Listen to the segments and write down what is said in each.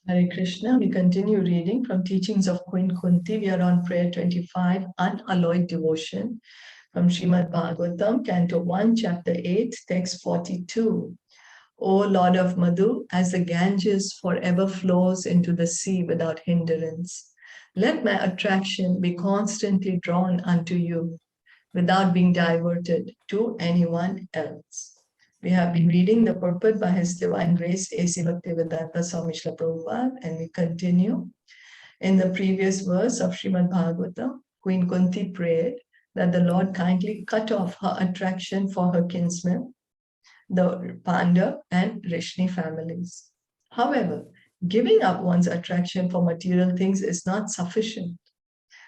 Hare Krishna. We continue reading from Teachings of Queen Kunti. We are on prayer 25, Unalloyed Devotion, from Srimad Bhagavatam, Canto 1, Chapter 8, Text 42. O Lord of Madhu, as the Ganges forever flows into the sea without hindrance, let my attraction be constantly drawn unto you, without being diverted to anyone else. We have been reading the purport by His Divine Grace, A.C. Bhaktivedanta Swami Srila Prabhupada, and we continue. In the previous verse of Srimad Bhagavatam, Queen Kunti prayed that the Lord kindly cut off her attraction for her kinsmen, the Panda and Rishni families. However, giving up one's attraction for material things is not sufficient.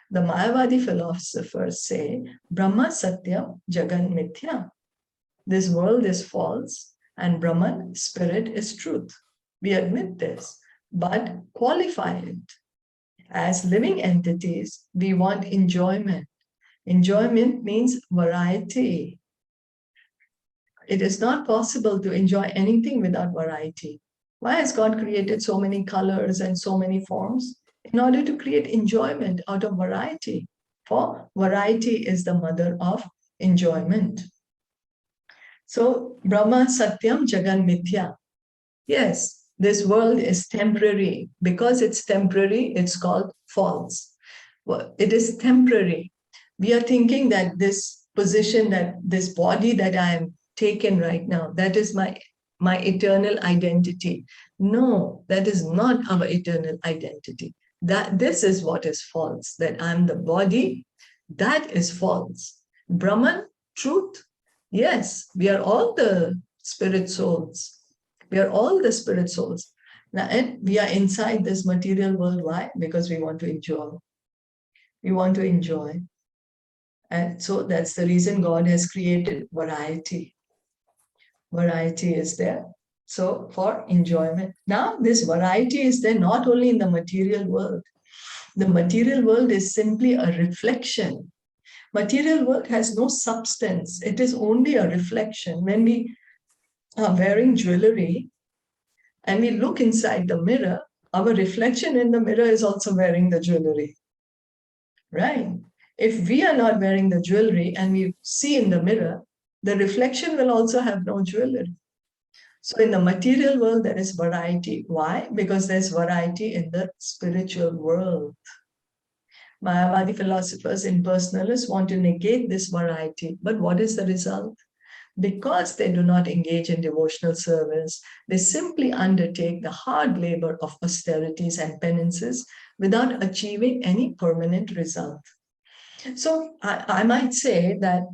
The Mayavadi philosophers say, Brahma Satyam Jagan Mithya. This world is false and Brahman, spirit, is truth. We admit this, but qualify it. As living entities, we want enjoyment. Enjoyment means variety. It is not possible to enjoy anything without variety. Why has God created so many colors and so many forms? In order to create enjoyment out of variety. For variety is the mother of enjoyment. So, Brahma Satyam Jagan Mithya. Yes, this world is temporary. Because it's temporary, it's called false. Well, it is temporary. We are thinking that this position, that this body that I am taken right now, that is my eternal identity. No, that is not our eternal identity. That this is what is false, that I'm the body, that is false. Brahman, truth. Yes, we are all the spirit souls. We are all the spirit souls. Now, and we are inside this material world. Why? Because we want to enjoy. We want to enjoy. And so that's the reason God has created variety. Variety is there. So for enjoyment. Now, this variety is there not only in the material world. The material world is simply a reflection. Material world has no substance. It is only a reflection. When we are wearing jewelry and we look inside the mirror, our reflection in the mirror is also wearing the jewelry, right? If we are not wearing the jewelry and we see in the mirror, the reflection will also have no jewelry. So in the material world, there is variety. Why? Because there's variety in the spiritual world. Mayavadi philosophers and personalists want to negate this variety. But what is the result? Because they do not engage in devotional service, they simply undertake the hard labor of austerities and penances without achieving any permanent result. So I might say that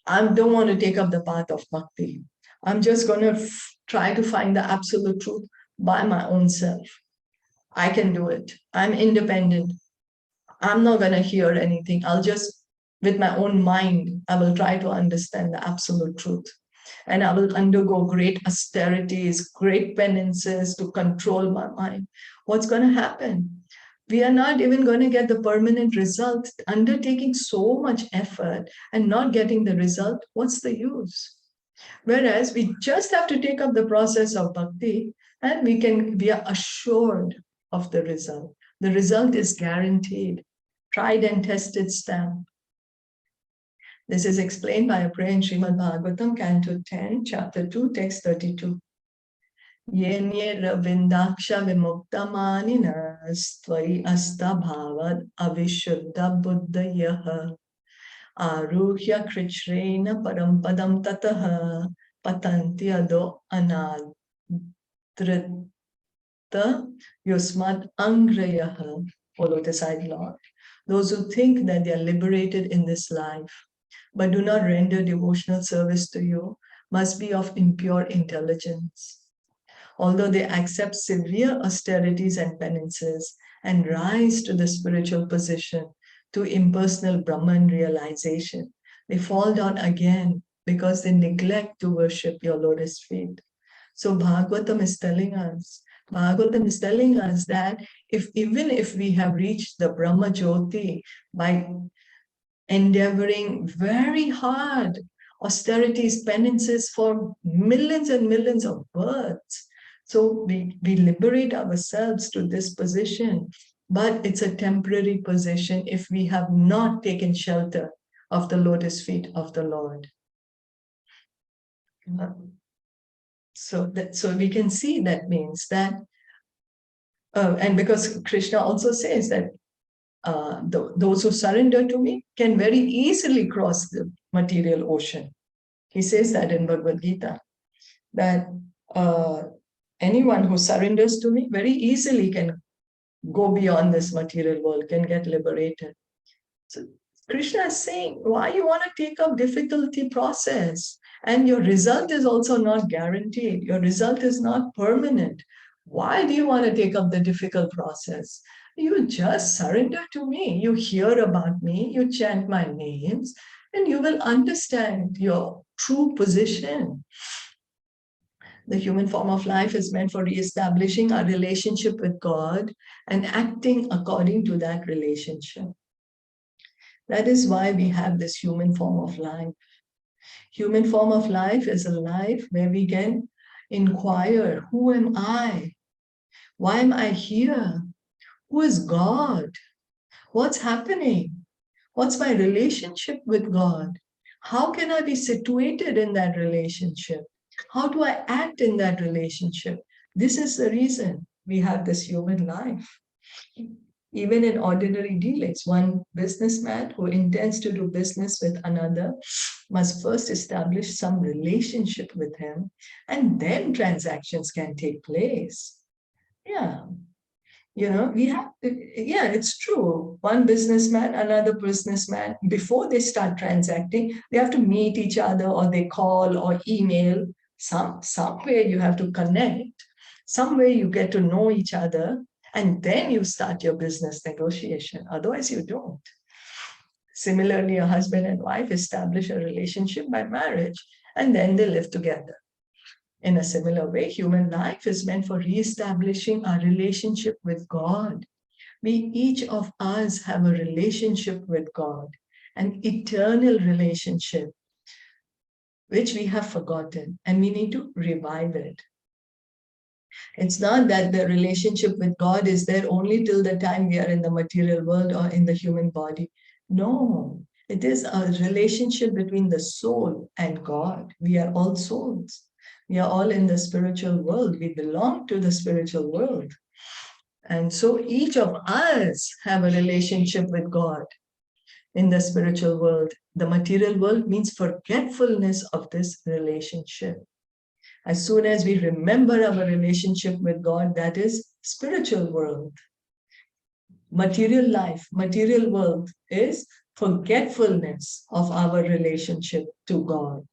I don't want to take up the path of bhakti. I'm just going to try to find the absolute truth by my own self. I can do it. I'm independent. I'm not going to hear anything. I'll just, with my own mind, I will try to understand the absolute truth. And I will undergo great austerities, great penances to control my mind. What's going to happen? We are not even going to get the permanent result. Undertaking so much effort and not getting the result, what's the use? Whereas we just have to take up the process of bhakti and we are assured of the result. The result is guaranteed, tried and tested stamp. This is explained by a prayer in Srimad Bhagavatam, Canto 10, Chapter 2, Text 32. Yenye ravindaksha vimuktamaninas tvai asta bhavad avishuddha buddhayaha aruhya krichrena parampadam tataha patanti ado anadrita yusmat angrayaha. O lotus-eyed Lord, those who think that they are liberated in this life but do not render devotional service to you must be of impure intelligence. Although they accept severe austerities and penances and rise to the spiritual position to impersonal Brahman realization, they fall down again because they neglect to worship your lotus feet. So Bhagavatam is telling us that even if we have reached the Brahma Jyoti by endeavoring very hard austerities, penances for millions and millions of births, So we liberate ourselves to this position, but it's a temporary position if we have not taken shelter of the lotus feet of the Lord. So we can see that means that, and because Krishna also says that those who surrender to me can very easily cross the material ocean. He says that in Bhagavad Gita, that anyone who surrenders to me very easily can go beyond this material world, can get liberated. So Krishna is saying, why you want to take up difficulty process? And your result is also not guaranteed. Your result is not permanent. Why do you want to take up the difficult process? You just surrender to me. You hear about me, you chant my names, and you will understand your true position. The human form of life is meant for re-establishing our relationship with God and acting according to that relationship. That is why we have this human form of life. Human form of life is a life where we can inquire, who am I? Why am I here? Who is God? What's happening? What's my relationship with God? How can I be situated in that relationship? How do I act in that relationship? This is the reason we have this human life. Even in ordinary dealings, one businessman who intends to do business with another must first establish some relationship with him, and then transactions can take place. Yeah. We have, it's true. One businessman, another businessman, before they start transacting, they have to meet each other, or they call or email. Somewhere you have to connect. Somewhere you get to know each other, and then you start your business negotiation. Otherwise, you don't. Similarly, a husband and wife establish a relationship by marriage, and then they live together. In a similar way, human life is meant for re-establishing our relationship with God. Each of us have a relationship with God, an eternal relationship, which we have forgotten, and we need to revive it. It's not that the relationship with God is there only till the time we are in the material world or in the human body. No, it is a relationship between the soul and God. We are all souls. We are all in the spiritual world. We belong to the spiritual world. And so each of us have a relationship with God in the spiritual world. The material world means forgetfulness of this relationship. As soon as we remember our relationship with God, that is spiritual world. Material life, material world is forgetfulness of our relationship to God.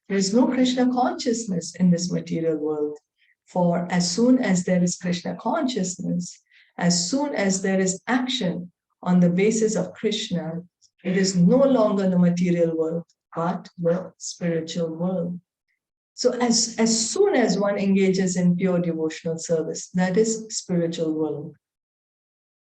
There is no Krishna consciousness in this material world. For as soon as there is Krishna consciousness, as soon as there is action on the basis of Krishna, it is no longer the material world, but the spiritual world. So as soon as one engages in pure devotional service, that is spiritual world.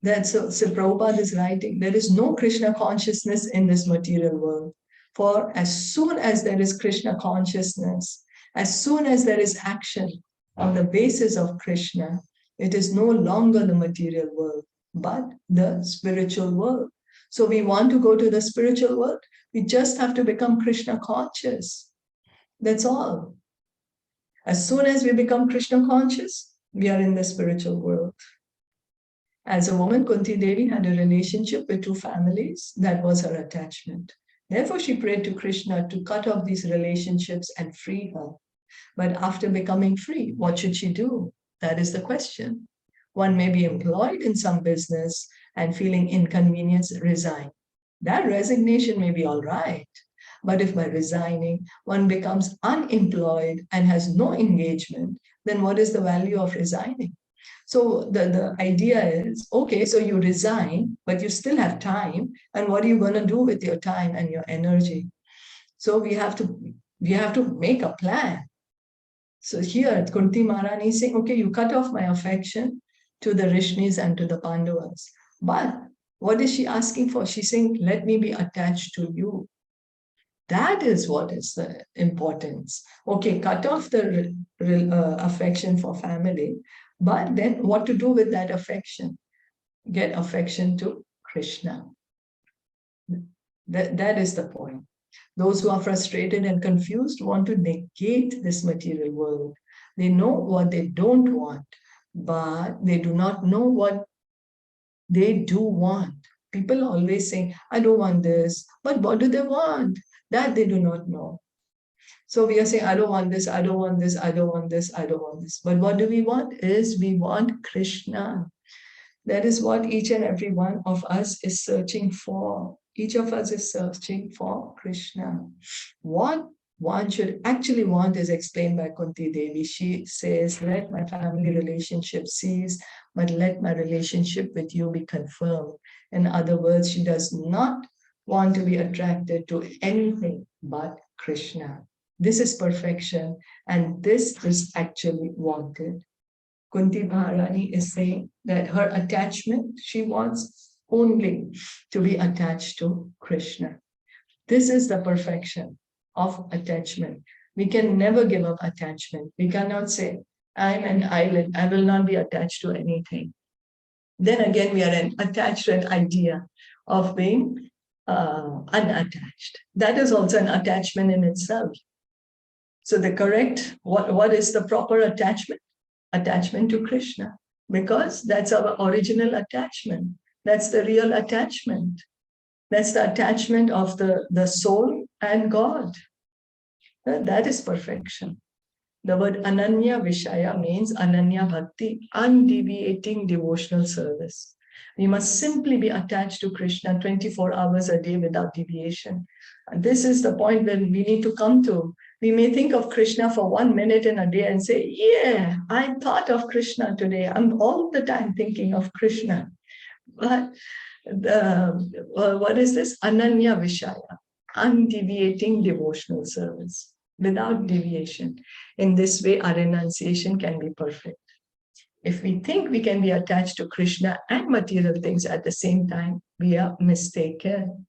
So Prabhupada is writing, there is no Krishna consciousness in this material world. For as soon as there is Krishna consciousness, as soon as there is action on the basis of Krishna, it is no longer the material world, but the spiritual world. So we want to go to the spiritual world, we just have to become Krishna conscious. That's all. As soon as we become Krishna conscious, we are in the spiritual world. As a woman, Kunti Devi had a relationship with two families. That was her attachment. Therefore, she prayed to Krishna to cut off these relationships and free her. But after becoming free, what should she do? That is the question. One may be employed in some business and feeling inconvenience, resign. That resignation may be all right. But if by resigning, one becomes unemployed and has no engagement, then what is the value of resigning? So the idea is, okay, so you resign, but you still have time. And what are you going to do with your time and your energy? So we have to make a plan. So here, Kunti Maharani is saying, okay, you cut off my affection to the Rishnis and to the Pandavas. But what is she asking for? She's saying, let me be attached to you. That is what is the importance. Okay, cut off the affection for family. But then what to do with that affection? Get affection to Krishna. That is the point. Those who are frustrated and confused want to negate this material world. They know what they don't want, but they do not know what they do want. People always say, I don't want this, but what do they want? That they do not know. So we are saying, I don't want this, I don't want this, I don't want this, I don't want this. But what do we want? We want Krishna. That is what each and every one of us is searching for. Each of us is searching for Krishna. What one should actually want is explained by Kunti Devi. She says, let my family relationship cease, but let my relationship with you be confirmed. In other words, she does not want to be attracted to anything but Krishna. This is perfection, and this is actually wanted. Kunti Maharani is saying that her attachment, she wants only to be attached to Krishna. This is the perfection of attachment. We can never give up attachment. We cannot say, I'm an island, I will not be attached to anything. Then again, we are attached to an idea of being unattached. That is also an attachment in itself. So the correct, what is the proper attachment? Attachment to Krishna, because that's our original attachment. That's the real attachment. That's the attachment of the soul and God. That is perfection. The word Ananya Vishaya means Ananya Bhakti, undeviating devotional service. We must simply be attached to Krishna 24 hours a day without deviation. And this is the point when we need to come to. We may think of Krishna for 1 minute in a day and say, yeah, I thought of Krishna today. I'm all the time thinking of Krishna. But what is this? Ananya Vishaya, undeviating devotional service, without deviation. In this way, our renunciation can be perfect. If we think we can be attached to Krishna and material things at the same time, we are mistaken.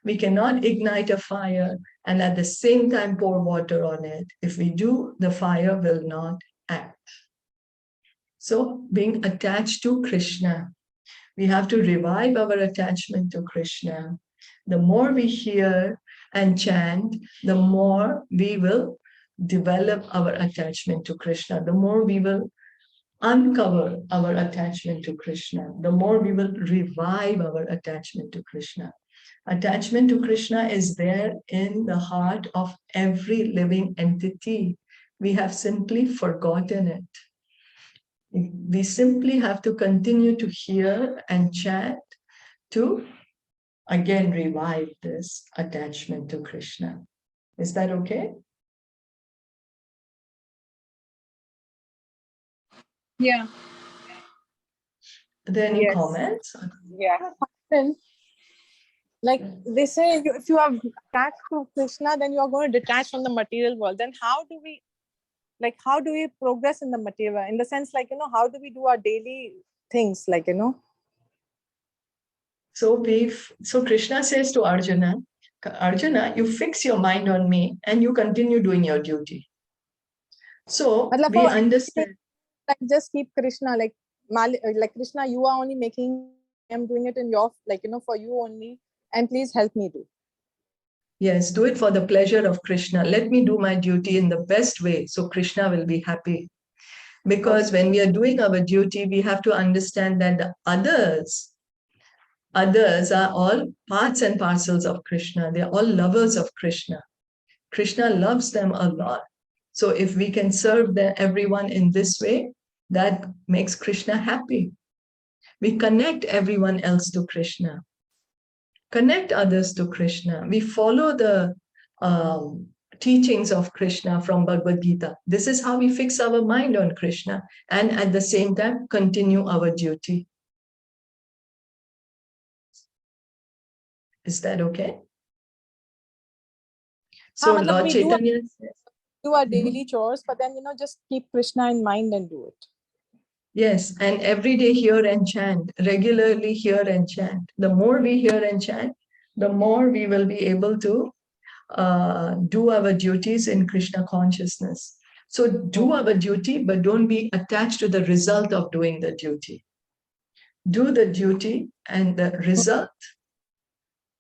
We cannot ignite a fire and at the same time pour water on it. If we do, the fire will not act. So being attached to Krishna, we have to revive our attachment to Krishna. The more we hear and chant, the more we will develop our attachment to Krishna. The more we will uncover our attachment to Krishna, the more we will revive our attachment to Krishna. Attachment to Krishna is there in the heart of every living entity. We have simply forgotten it. We simply have to continue to hear and chant to again revive this attachment to Krishna. Is that okay? Yeah. Are there any comments? Yeah. Like they say, if you are attached to Krishna, then you are going to detach from the material world. Then how do we progress in the material? In the sense, like, how do we do our daily things? Like, So Krishna says to Arjuna, Arjuna, you fix your mind on me and you continue doing your duty. So we understand. Like just keep Krishna, like Krishna, you are only making, I'm doing it in your, for you only, and please help me do. Yes, do it for the pleasure of Krishna. Let me do my duty in the best way so Krishna will be happy. Because when we are doing our duty, we have to understand that the others are all parts and parcels of Krishna. They are all lovers of Krishna. Krishna loves them a lot. So if we can serve everyone in this way, that makes Krishna happy. We connect everyone else to Krishna. Connect others to Krishna. We follow the teachings of Krishna from Bhagavad Gita. This is how we fix our mind on Krishna and at the same time continue our duty. Is that okay? So Lord Caitanya do our daily chores, but then, just keep Krishna in mind and do it. Yes, and every day hear and chant, regularly hear and chant. The more we hear and chant, the more we will be able to do our duties in Krishna consciousness. So do our duty, but don't be attached to the result of doing the duty. Do the duty and the result,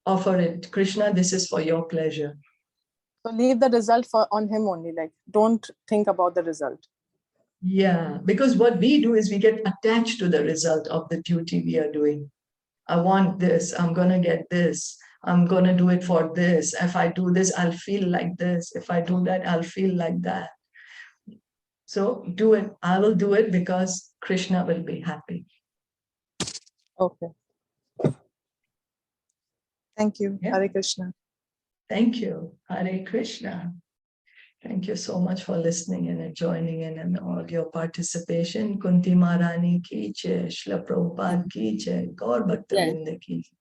offer it. Krishna, this is for your pleasure. So leave the result on him only, like don't think about the result. Yeah, because what we do is we get attached to the result of the duty we are doing. I want this, I'm going to get this, I'm going to do it for this. If I do this, I'll feel like this. If I do that, I'll feel like that. So do it. I will do it because Krishna will be happy. Okay. Thank you. Yeah. Hare Krishna. Thank you. Hare Krishna. Thank you so much for listening and joining in and all your participation. Kunti Maharani ki jai, Shilpa Prabhupada ki jai, Gaur Bhakta Vrinda ki jai.